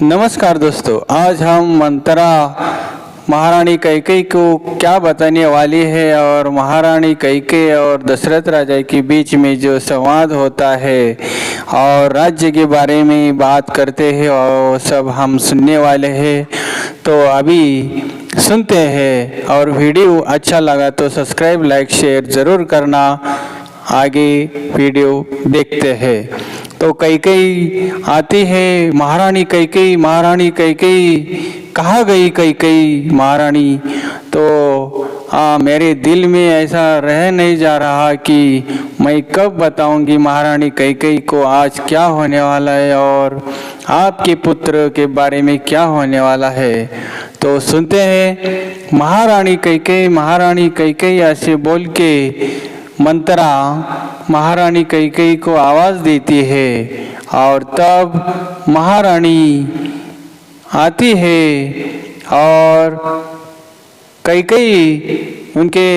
नमस्कार दोस्तों, आज हम मंत्रा महारानी कैकेयी को क्या बताने वाली है और महारानी कैकेयी और दशरथ राजा के बीच में जो संवाद होता है और राज्य के बारे में बात करते हैं और सब हम सुनने वाले हैं। तो अभी सुनते हैं और वीडियो अच्छा लगा तो सब्सक्राइब लाइक शेयर ज़रूर करना। आगे वीडियो देखते हैं। तो कैकेयी आती है, महारानी कैकेयी कहाँ गई कैकेयी महारानी। तो मेरे दिल में ऐसा रह नहीं जा रहा कि मैं कब बताऊंगी महारानी कैकेयी को आज क्या होने वाला है और आपके पुत्र के बारे में क्या होने वाला है। तो सुनते हैं। महारानी कैकेयी ऐसे बोल के मंत्रा महारानी कैकेयी को आवाज़ देती है और तब महारानी आती है और कैकेयी उनके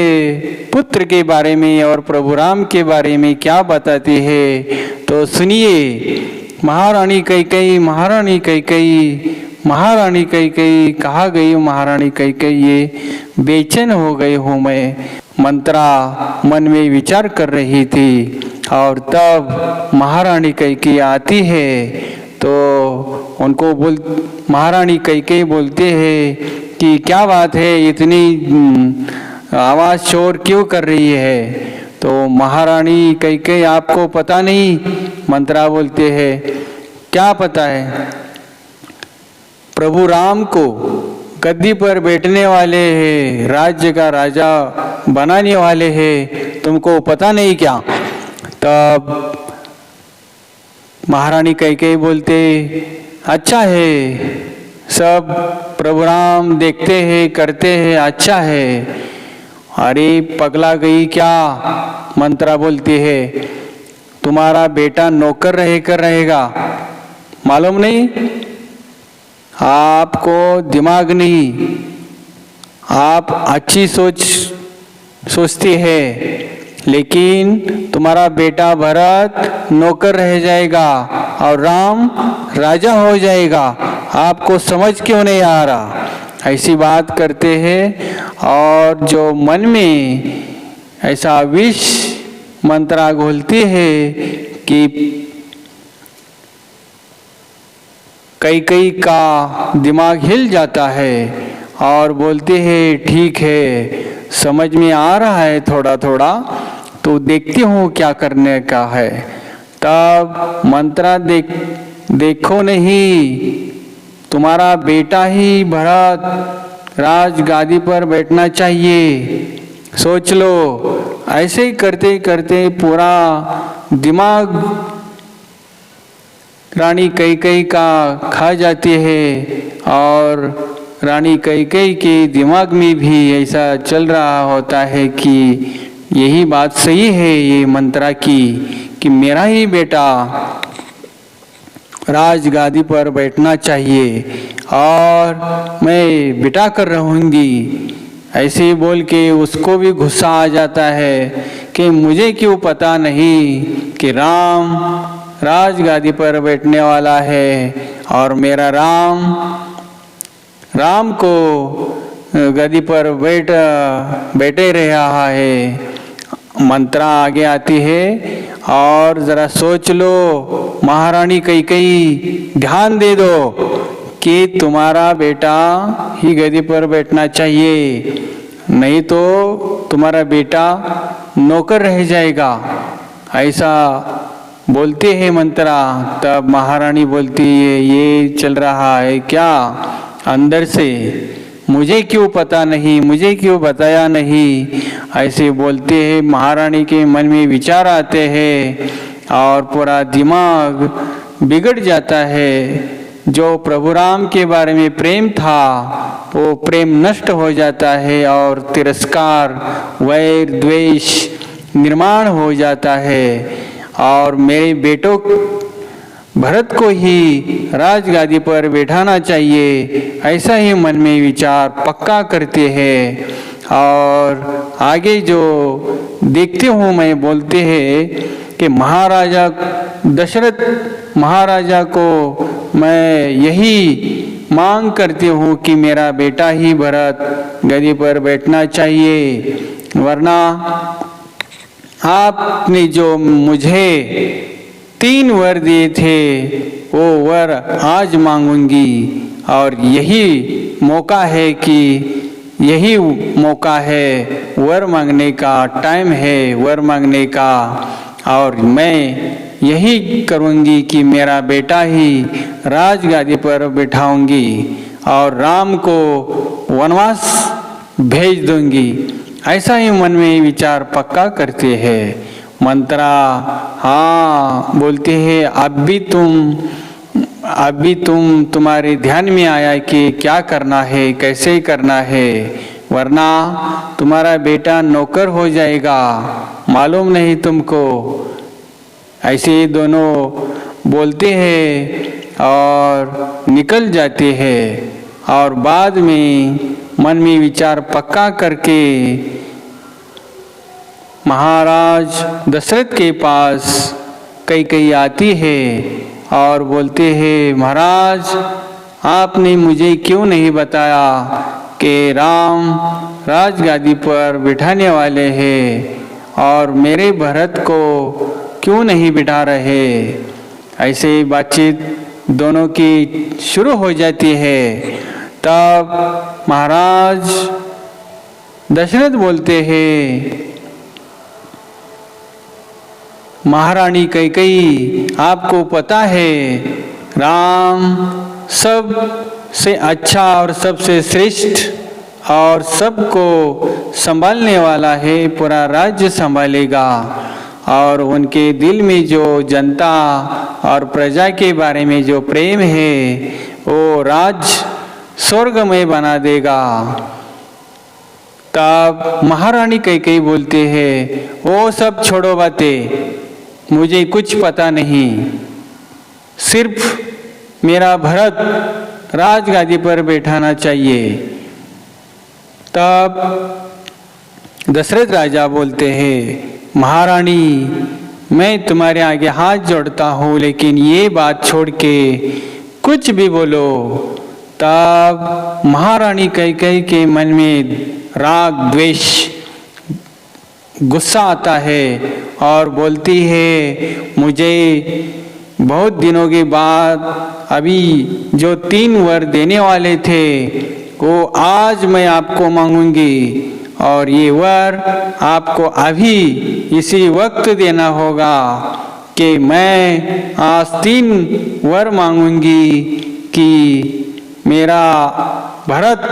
पुत्र के बारे में और प्रभु राम के बारे में क्या बताती है। तो सुनिए। महारानी कैकेयी कहाँ गई महारानी कैकेयी, ये बेचैन हो गई हूँ मैं, मंत्रा मन में विचार कर रही थी। और तब महारानी कैकेयी आती है तो उनको महारानी कैकेयी बोलते हैं कि क्या बात है, इतनी आवाज़ शोर क्यों कर रही है। तो महारानी कैकेयी आपको पता नहीं, मंत्रा बोलते हैं क्या पता है, प्रभु राम को गद्दी पर बैठने वाले हैं, राज्य का राजा बनाने वाले हैं, तुमको पता नहीं क्या। तब महारानी कैकेयी बोलते अच्छा है, सब प्रभु राम देखते हैं करते हैं, अच्छा है। अरे पगला गई क्या, मंत्रा बोलती है तुम्हारा बेटा नौकर रहेगा, मालूम नहीं, आपको दिमाग नहीं, आप अच्छी सोचती है, लेकिन तुम्हारा बेटा भरत नौकर रह जाएगा और राम राजा हो जाएगा, आपको समझ क्यों नहीं आ रहा। ऐसी बात करते हैं और जो मन में ऐसा विष मंत्रा घोलती है कि कैकेयी का दिमाग हिल जाता है और बोलते हैं ठीक है, समझ में आ रहा है थोड़ा थोड़ा, तो देखती हूँ क्या करने का है। तब मंत्रा देखो नहीं, तुम्हारा बेटा ही भरत राज गादी पर बैठना चाहिए, सोच लो। ऐसे ही करते करते पूरा दिमाग रानी कैकेयी का खा जाती है और रानी कैकेयी के दिमाग में भी ऐसा चल रहा होता है कि यही बात सही है ये मंत्रा की कि मेरा ही बेटा राजगादी पर बैठना चाहिए और मैं बिठा कर रहूँगी। ऐसे ही बोल के उसको भी गुस्सा आ जाता है कि मुझे क्यों पता नहीं कि राम राजगादी पर बैठने वाला है और मेरा राम को गद्दी पर बैठे रहा है। मंत्रा आगे आती है और ज़रा सोच लो महारानी कैकेयी, ध्यान दे दो कि तुम्हारा बेटा ही गद्दी पर बैठना चाहिए, नहीं तो तुम्हारा बेटा नौकर रह जाएगा। ऐसा बोलते हैं मंत्रा। तब महारानी बोलती है ये चल रहा है क्या अंदर से, मुझे क्यों पता नहीं, मुझे क्यों बताया नहीं। ऐसे बोलते हैं। महारानी के मन में विचार आते हैं और पूरा दिमाग बिगड़ जाता है। जो प्रभु राम के बारे में प्रेम था वो प्रेम नष्ट हो जाता है और तिरस्कार वैर द्वेष निर्माण हो जाता है और मेरे बेटों भरत को ही राजगादी पर बैठाना चाहिए, ऐसा ही मन में विचार पक्का करते हैं। और आगे जो देखते हूँ मैं बोलते हैं कि महाराजा दशरथ महाराजा को मैं यही मांग करती हूँ कि मेरा बेटा ही भरत गद्दी पर बैठना चाहिए, वरना आपने जो मुझे 3 वर दिए थे वो वर आज मांगूंगी। और यही मौका है वर मांगने का टाइम है, वर मांगने का। और मैं यही करूंगी कि मेरा बेटा ही राजगादी पर बिठाऊंगी और राम को वनवास भेज दूंगी। ऐसा ही मन में विचार पक्का करते हैं। मंत्रा हाँ बोलते हैं, अभी तुम्हारे ध्यान में आया कि क्या करना है, कैसे करना है, वरना तुम्हारा बेटा नौकर हो जाएगा, मालूम नहीं तुमको। ऐसे दोनों बोलते हैं और निकल जाते हैं। और बाद में मन में विचार पक्का करके महाराज दशरथ के पास कई आती है और बोलते हैं, महाराज आपने मुझे क्यों नहीं बताया कि राम राजगादी पर बिठाने वाले हैं और मेरे भरत को क्यों नहीं बिठा रहे। ऐसे बातचीत दोनों की शुरू हो जाती है। तब महाराज दशरथ बोलते हैं, महारानी कैकेयी आपको पता है राम सब से अच्छा और सबसे श्रेष्ठ और सबको संभालने वाला है, पूरा राज्य संभालेगा। और उनके दिल में जो जनता और प्रजा के बारे में जो प्रेम है वो राज्य स्वर्गमय बना देगा। तब महारानी कैकेयी बोलते हैं, वो सब छोड़ो बातें, मुझे कुछ पता नहीं, सिर्फ मेरा भरत राजगादी पर बैठाना चाहिए। तब दशरथ राजा बोलते हैं, महारानी मैं तुम्हारे आगे हाथ जोड़ता हूँ, लेकिन ये बात छोड़ के कुछ भी बोलो। तब महारानी कैकेयी के मन में राग द्वेष गुस्सा आता है और बोलती है, मुझे बहुत दिनों के बाद अभी जो 3 वर देने वाले थे वो आज मैं आपको मांगूंगी और ये वर आपको अभी इसी वक्त देना होगा कि मैं आज 3 वर मांगूंगी कि मेरा भरत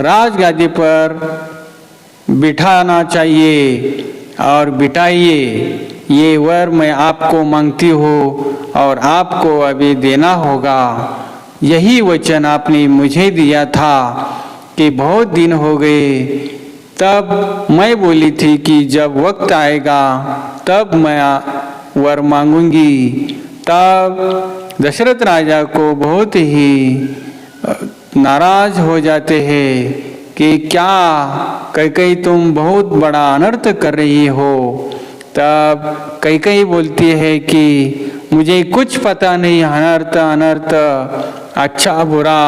राजगादी पर बिठाना चाहिए और बिठाइए। ये वर मैं आपको मांगती हूँ और आपको अभी देना होगा। यही वचन आपने मुझे दिया था कि बहुत दिन हो गए, तब मैं बोली थी कि जब वक्त आएगा तब मैं वर मांगूंगी। तब दशरथ राजा को बहुत ही नाराज हो जाते हैं कि क्या कैकेयी तुम बहुत बड़ा अनर्थ कर रही हो। तब कैकेयी बोलती है कि मुझे कुछ पता नहीं, अनर्थ अच्छा बुरा,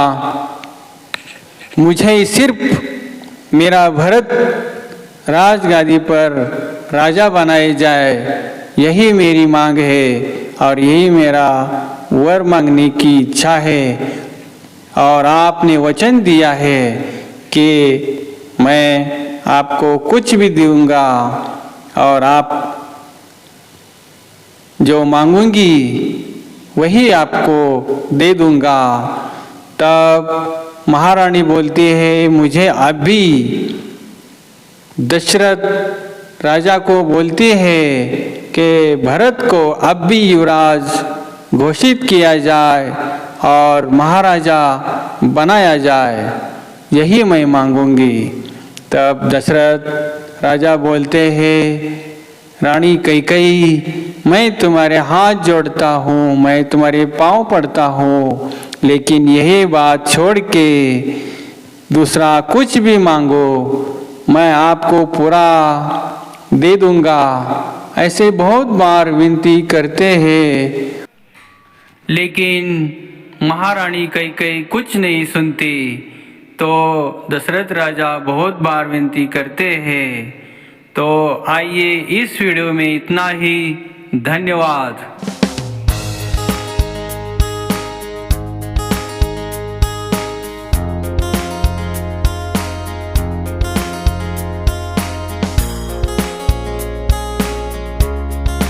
मुझे सिर्फ मेरा भरत राजगादी पर राजा बनाए जाए, यही मेरी मांग है और यही मेरा वर मांगने की इच्छा है। और आपने वचन दिया है कि मैं आपको कुछ भी दूंगा और आप जो मांगूंगी वही आपको दे दूंगा। तब महारानी बोलती है, मुझे अभी दशरथ राजा को बोलती है कि भरत को अब भी युवराज घोषित किया जाए और महाराजा बनाया जाए, यही मैं मांगूंगी। तब दशरथ राजा बोलते हैं, रानी कैकेयी मैं तुम्हारे हाथ जोड़ता हूँ, मैं तुम्हारे पाँव पड़ता हूँ, लेकिन यही बात छोड़ के दूसरा कुछ भी मांगो मैं आपको पूरा दे दूंगा। ऐसे बहुत बार विनती करते हैं, लेकिन महारानी कैकेयी कुछ नहीं सुनती तो दशरथ राजा बहुत बार विनती करते हैं। तो आइए इस वीडियो में इतना ही। धन्यवाद।